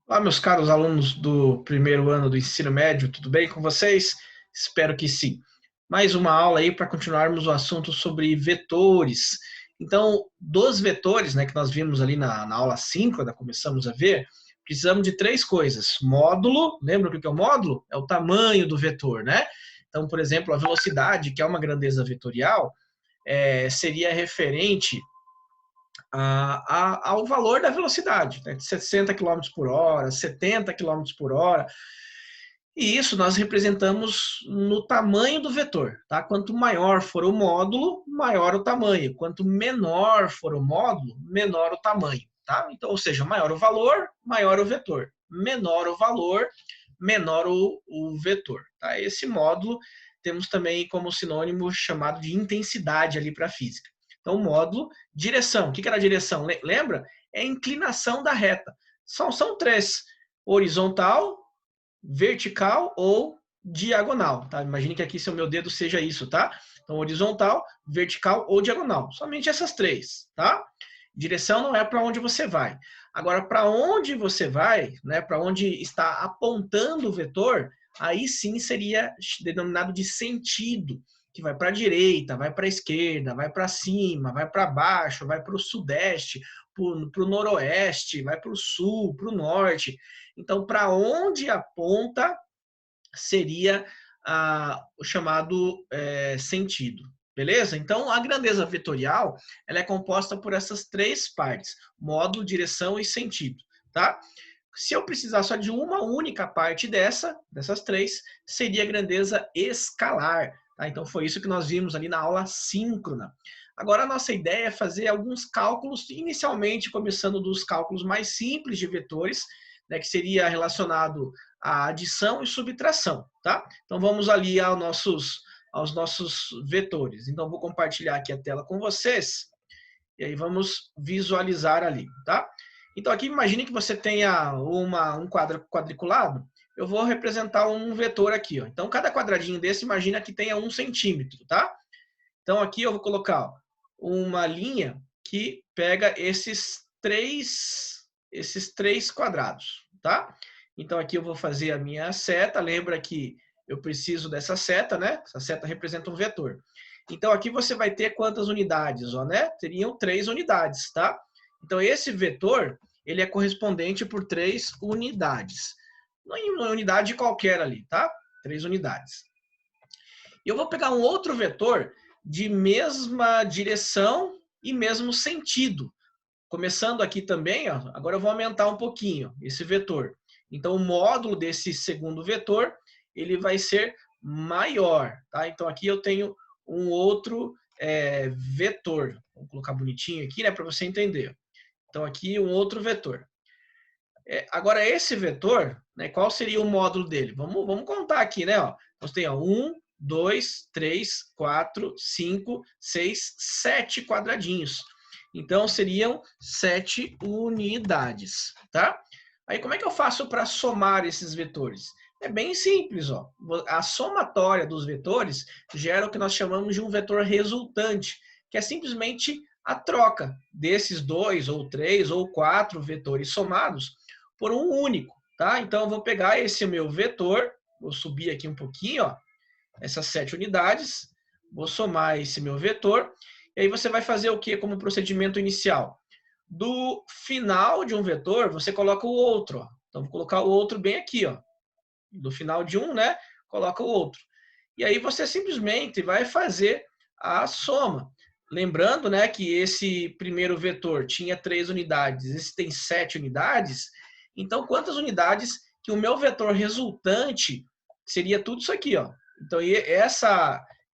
Olá, meus caros alunos do primeiro ano do ensino médio, tudo bem com vocês? Espero que sim. Mais uma aula aí para continuarmos o assunto sobre vetores. Então, dos vetores, né, que nós vimos ali na aula 5, começamos a ver, precisamos de três coisas. Módulo, lembra o que é o módulo? É o tamanho do vetor, né? Então, por exemplo, a velocidade, que é uma grandeza vetorial, seria referente ao valor da velocidade, né, de 60 km por hora, 70 km por hora. E isso nós representamos no tamanho do vetor. Tá? Quanto maior for o módulo, maior o tamanho. Quanto menor for o módulo, menor o tamanho. Tá? Então, ou seja, maior o valor, maior o vetor. Menor o valor, menor o vetor. Tá? Esse módulo temos também como sinônimo chamado de intensidade ali para a física. Então, módulo, direção. O que era direção? Lembra? É a inclinação da reta. São três: horizontal, vertical ou diagonal, tá? Imagine que aqui seu meu dedo seja isso, tá? Então, horizontal, vertical ou diagonal. Somente essas três, tá? Direção não é para onde você vai. Agora, para onde você vai, né? Para onde está apontando o vetor, aí sim seria denominado de sentido, que vai para a direita, vai para a esquerda, vai para cima, vai para baixo, vai para o sudeste, para o noroeste, vai para o sul, para o norte. Então, para onde aponta seria o chamado sentido. Beleza? Então, a grandeza vetorial ela é composta por essas três partes: módulo, direção e sentido. Tá? Se eu precisar só de uma única parte dessas três, seria a grandeza escalar. Tá? Então, foi isso que nós vimos ali na aula síncrona. Agora, a nossa ideia é fazer alguns cálculos, inicialmente começando dos cálculos mais simples de vetores, né, que seria relacionado à adição e subtração. Tá? Então, vamos ali aos nossos vetores. Então, vou compartilhar aqui a tela com vocês, e aí vamos visualizar ali. Tá? Então, aqui imagine que você tenha um quadriculado. Eu vou representar um vetor aqui. Ó. Então, cada quadradinho desse, imagina que tenha 1 centímetro. Tá? Então, aqui eu vou colocar uma linha que pega esses três quadrados. Tá? Então, aqui eu vou fazer a minha seta. Lembra que eu preciso dessa seta, né? Essa seta representa um vetor. Então, aqui você vai ter quantas unidades? Ó, né? Teriam 3 unidades, tá? Então, esse vetor, ele é correspondente por 3 unidades. Não é uma unidade qualquer ali, tá? 3 unidades. E eu vou pegar um outro vetor de mesma direção e mesmo sentido. Começando aqui também, ó, agora eu vou aumentar um pouquinho esse vetor. Então, o módulo desse segundo vetor, ele vai ser maior. Tá? Então, aqui eu tenho um outro vetor. Vou colocar bonitinho aqui, né, para você entender. Então, aqui um outro vetor. Agora, esse vetor, né, qual seria o módulo dele? Vamos contar aqui, né? Ó. Nós temos 1, 2, 3, 4, 5, 6, 7 quadradinhos. Então, seriam 7 unidades, tá? Aí, como é que eu faço para somar esses vetores? É bem simples, ó. A somatória dos vetores gera o que nós chamamos de um vetor resultante, que é simplesmente a troca desses 2, ou 3, ou 4 vetores somados por um único, tá? Então, eu vou pegar esse meu vetor, vou subir aqui um pouquinho, ó, essas 7 unidades, vou somar esse meu vetor, e aí você vai fazer o que como procedimento inicial? Do final de um vetor, você coloca o outro, ó. Então, vou colocar o outro bem aqui, ó. Do final de um, né, coloca o outro. E aí você simplesmente vai fazer a soma. Lembrando, né, que esse primeiro vetor tinha 3 unidades, esse tem 7 unidades, então quantas unidades que o meu vetor resultante seria tudo isso aqui, ó. Então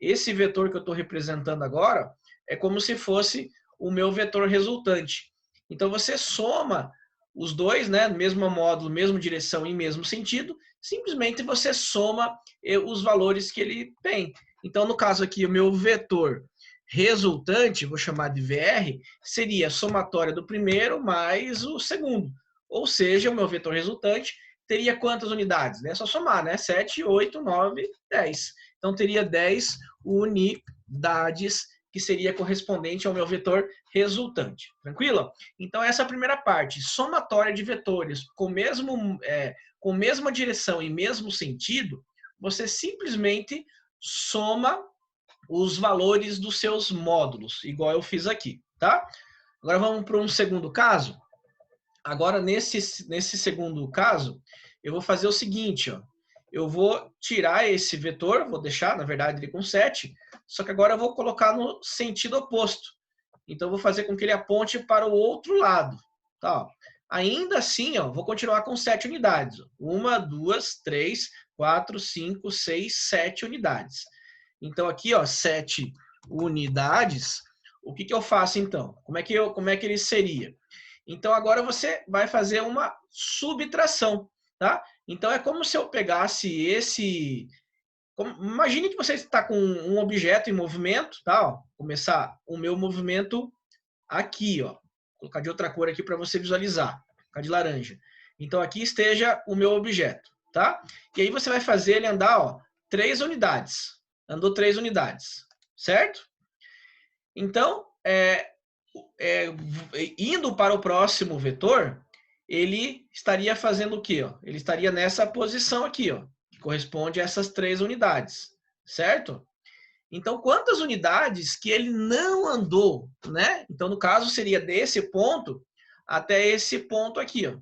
esse vetor que eu estou representando agora é como se fosse o meu vetor resultante. Então você soma os dois, né, mesmo módulo, mesma direção e mesmo sentido, simplesmente você soma os valores que ele tem. Então, no caso aqui, o meu vetor resultante, vou chamar de VR, seria a somatória do primeiro mais o segundo. Ou seja, o meu vetor resultante teria quantas unidades? É só somar, né? 7, 8, 9, 10. Então, teria 10 unidades que seria correspondente ao meu vetor resultante. Tranquilo? Então, essa é a primeira parte. Somatória de vetores com mesma direção e mesmo sentido, você simplesmente soma os valores dos seus módulos, igual eu fiz aqui, tá? Agora vamos para um segundo caso. Agora, nesse segundo caso, eu vou fazer o seguinte, ó. Eu vou tirar esse vetor, vou deixar, na verdade, ele com 7, só que agora eu vou colocar no sentido oposto. Então, eu vou fazer com que ele aponte para o outro lado. Tá, ó. Ainda assim, ó, vou continuar com 7 unidades. 1, 2, 3, 4, 5, 6, 7 unidades. Então, aqui, ó, 7 unidades. O que eu faço, então? Como é que ele seria? Então, agora você vai fazer uma subtração, tá? Então, é como se eu pegasse esse... Imagine que você está com um objeto em movimento, tá? Ó, começar o meu movimento aqui, ó. Vou colocar de outra cor aqui para você visualizar. Vou colocar de laranja. Então, aqui esteja o meu objeto, tá? E aí você vai fazer ele andar, ó, 3 unidades. Andou 3 unidades, certo? Então, indo para o próximo vetor, ele estaria fazendo o quê? Ó? Ele estaria nessa posição aqui, ó, que corresponde a essas 3 unidades, certo? Então, quantas unidades que ele não andou, né? Então, no caso, seria desse ponto até esse ponto aqui, ó.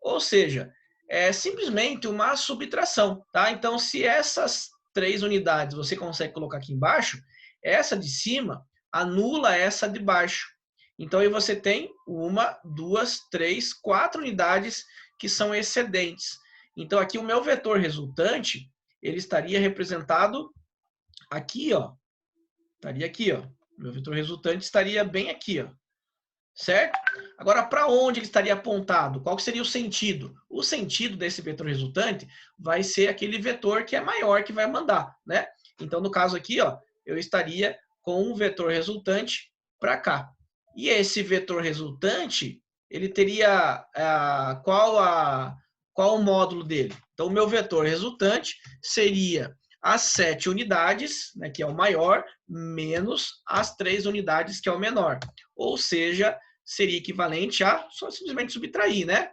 Ou seja, é simplesmente uma subtração, tá? Então, se essas 3 unidades você consegue colocar aqui embaixo, essa de cima anula essa de baixo. Então, aí você tem 1, 2, 3, 4 unidades que são excedentes. Então, aqui o meu vetor resultante, ele estaria representado aqui, ó. Estaria aqui, ó. Meu vetor resultante estaria bem aqui, ó. Certo? Agora, para onde ele estaria apontado? Qual seria o sentido? O sentido desse vetor resultante vai ser aquele vetor que é maior que vai mandar, né? Então, no caso aqui, ó, eu estaria com um vetor resultante para cá. E esse vetor resultante, ele teria qual o módulo dele? Então, o meu vetor resultante seria as 7 unidades, né, que é o maior, menos as 3 unidades, que é o menor. Ou seja, seria equivalente a só simplesmente subtrair, né?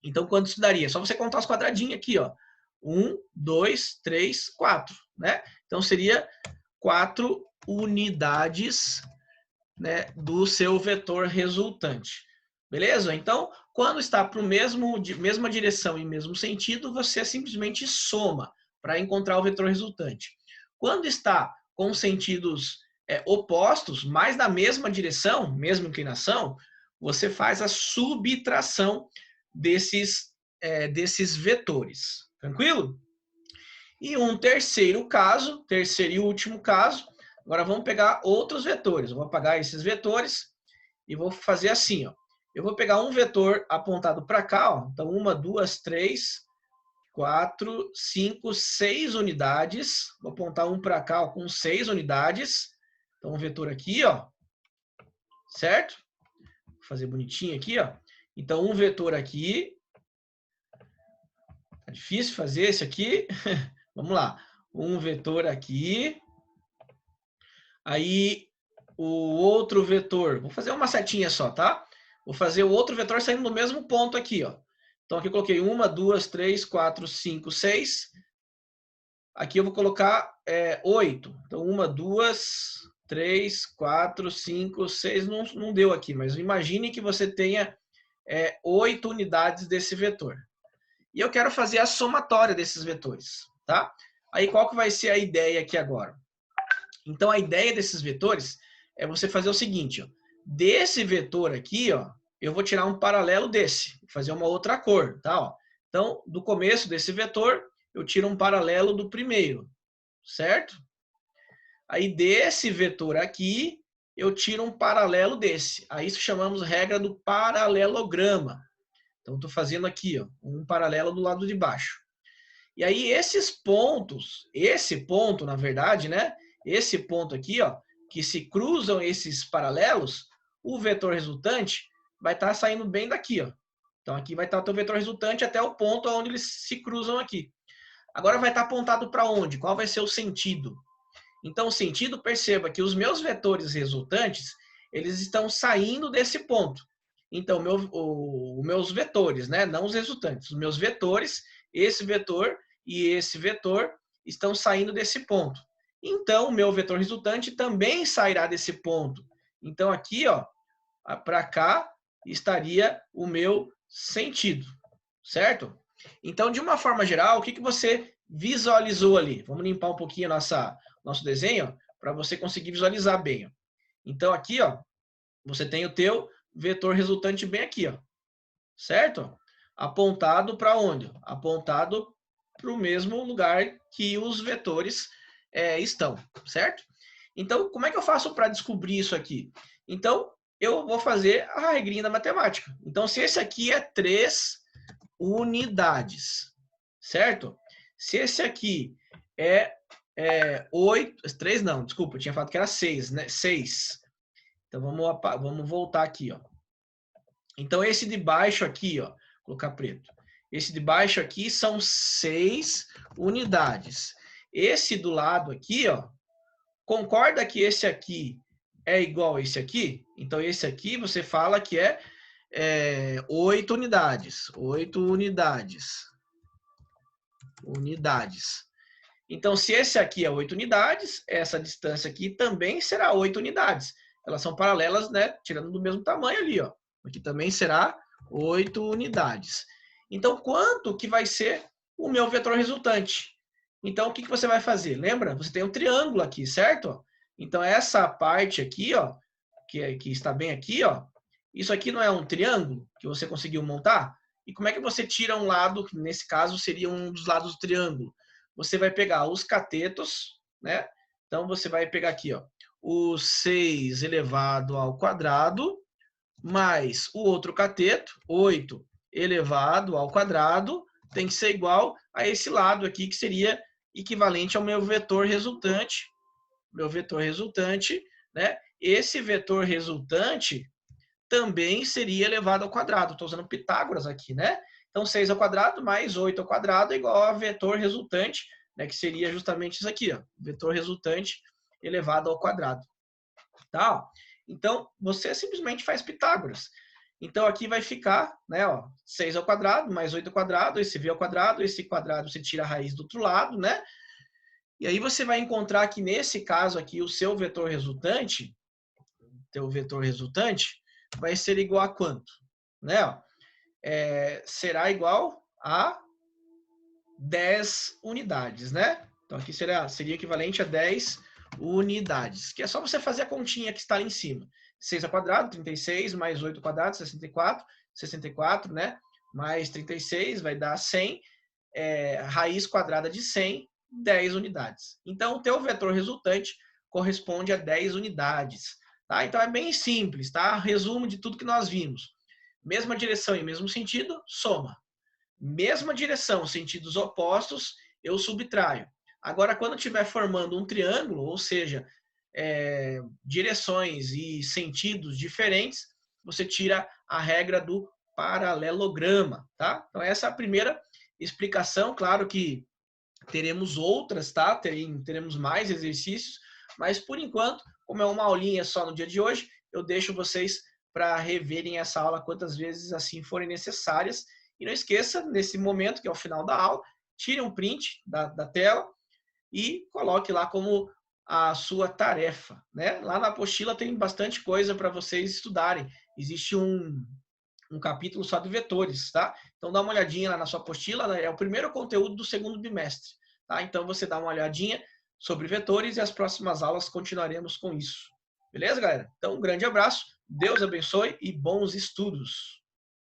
Então, quanto isso daria? Só você contar os quadradinhos aqui, ó. 1, 2, 3, 4, né? Então, seria 4 unidades, né, do seu vetor resultante. Beleza? Então, quando está para mesma direção e mesmo sentido, você simplesmente soma para encontrar o vetor resultante. Quando está com sentidos opostos, mas na mesma direção, mesma inclinação, você faz a subtração desses vetores. Tranquilo? E um terceiro caso, terceiro e último caso, agora vamos pegar outros vetores. Eu vou apagar esses vetores e vou fazer assim, ó. Eu vou pegar um vetor apontado para cá, ó. Então, 1, 2, 3, 4, 5, 6 unidades. Vou apontar um para cá, ó, com 6 unidades. Então, um vetor aqui, ó. Certo? Vou fazer bonitinho aqui, ó. Então, um vetor aqui. Tá difícil fazer esse aqui. Vamos lá. Um vetor aqui. Aí, o outro vetor. Vou fazer uma setinha só, tá? Vou fazer o outro vetor saindo do mesmo ponto aqui, ó. Então, aqui eu coloquei 1, 2, 3, 4, 5, 6. Aqui eu vou colocar 8. Então, 1, 2, 3, 4, 5, 6. Não deu aqui, mas imagine que você tenha 8 unidades desse vetor. E eu quero fazer a somatória desses vetores, tá? Aí, qual que vai ser a ideia aqui agora? Então, a ideia desses vetores é você fazer o seguinte, ó. Desse vetor aqui, ó, eu vou tirar um paralelo desse, fazer uma outra cor, tá? Ó. Então, do começo desse vetor, eu tiro um paralelo do primeiro, certo? Aí, desse vetor aqui, eu tiro um paralelo desse. Aí, isso chamamos regra do paralelograma. Então, estou fazendo aqui, ó, um paralelo do lado de baixo. E aí, esses pontos, esse ponto, na verdade, né? Esse ponto aqui, ó, que se cruzam esses paralelos, o vetor resultante vai estar saindo bem daqui, ó. Então, aqui vai estar o teu vetor resultante até o ponto onde eles se cruzam aqui. Agora, vai estar apontado para onde? Qual vai ser o sentido? Então, o sentido, perceba que os meus vetores resultantes, eles estão saindo desse ponto. Então, os meus vetores, né? Não os resultantes, os meus vetores, esse vetor e esse vetor estão saindo desse ponto. Então, o meu vetor resultante também sairá desse ponto. Então, aqui, ó, para cá, estaria o meu sentido, certo? Então, de uma forma geral, o que você visualizou ali? Vamos limpar um pouquinho nosso desenho para você conseguir visualizar bem. Ó. Então, aqui, ó, você tem o teu vetor resultante bem aqui, ó, certo? Apontado para onde? Apontado para o mesmo lugar que os vetores estão, certo? Então, como é que eu faço para descobrir isso aqui? Então, eu vou fazer a regrinha da matemática. Então, se esse aqui é 3 unidades, certo? Se esse aqui é 8, 3 não, desculpa, eu tinha falado que era 6, né? 6. Então, vamos voltar aqui, ó. Então, esse de baixo aqui, ó, vou colocar preto. Esse de baixo aqui são 6 unidades. Esse do lado aqui, ó, concorda que esse aqui é igual a esse aqui? Então, esse aqui você fala que é 8 unidades. 8 unidades. Então, se esse aqui é 8 unidades, essa distância aqui também será 8 unidades. Elas são paralelas, né? Tirando do mesmo tamanho ali, ó. Aqui também será 8 unidades. Então, quanto que vai ser o meu vetor resultante? Então, o que você vai fazer? Lembra? Você tem um triângulo aqui, certo? Então, essa parte aqui, ó, que está bem aqui, ó, isso aqui não é um triângulo que você conseguiu montar? E como é que você tira um lado, que nesse caso seria um dos lados do triângulo? Você vai pegar os catetos, né? Então, você vai pegar aqui, ó, o 6 elevado ao quadrado, mais o outro cateto, 8 elevado ao quadrado, tem que ser igual a esse lado aqui, que seria equivalente ao meu vetor resultante. Né? Esse vetor resultante também seria elevado ao quadrado. Estou usando Pitágoras aqui, né? Então, 6 ao quadrado mais 8 ao quadrado é igual a vetor resultante, né? Que seria justamente isso aqui, ó, vetor resultante elevado ao quadrado. Tá? Então, você simplesmente faz Pitágoras. Então, aqui vai ficar, né, ó, 6 ao quadrado mais 8 ao quadrado, esse v ao quadrado, esse quadrado você tira a raiz do outro lado, né? E aí você vai encontrar que nesse caso aqui, o seu vetor resultante, vai ser igual a quanto? Né? Ó, será igual a 10 unidades, né? Então, aqui seria equivalente a 10 unidades, que é só você fazer a continha que está ali em cima. 6 ao quadrado, 36, mais 8 ao quadrado, 64, né? Mais 36 vai dar 100, raiz quadrada de 100, 10 unidades. Então, o teu vetor resultante corresponde a 10 unidades. Tá? Então, é bem simples, tá? Resumo de tudo que nós vimos. Mesma direção e mesmo sentido, soma. Mesma direção, sentidos opostos, eu subtraio. Agora, quando estiver formando um triângulo, ou seja, direções e sentidos diferentes, você tira a regra do paralelograma, tá? Então, essa é a primeira explicação. Claro que teremos outras, tá? Teremos mais exercícios, mas por enquanto, como é uma aulinha só no dia de hoje, eu deixo vocês para reverem essa aula quantas vezes assim forem necessárias. E não esqueça, nesse momento, que é o final da aula, tire um print da tela e coloque lá como a sua tarefa, né? Lá na apostila tem bastante coisa para vocês estudarem. Existe um capítulo só de vetores, tá? Então dá uma olhadinha lá na sua apostila, né? É o primeiro conteúdo do segundo bimestre, tá? Então você dá uma olhadinha sobre vetores e as próximas aulas continuaremos com isso. Beleza, galera? Então um grande abraço, Deus abençoe e bons estudos!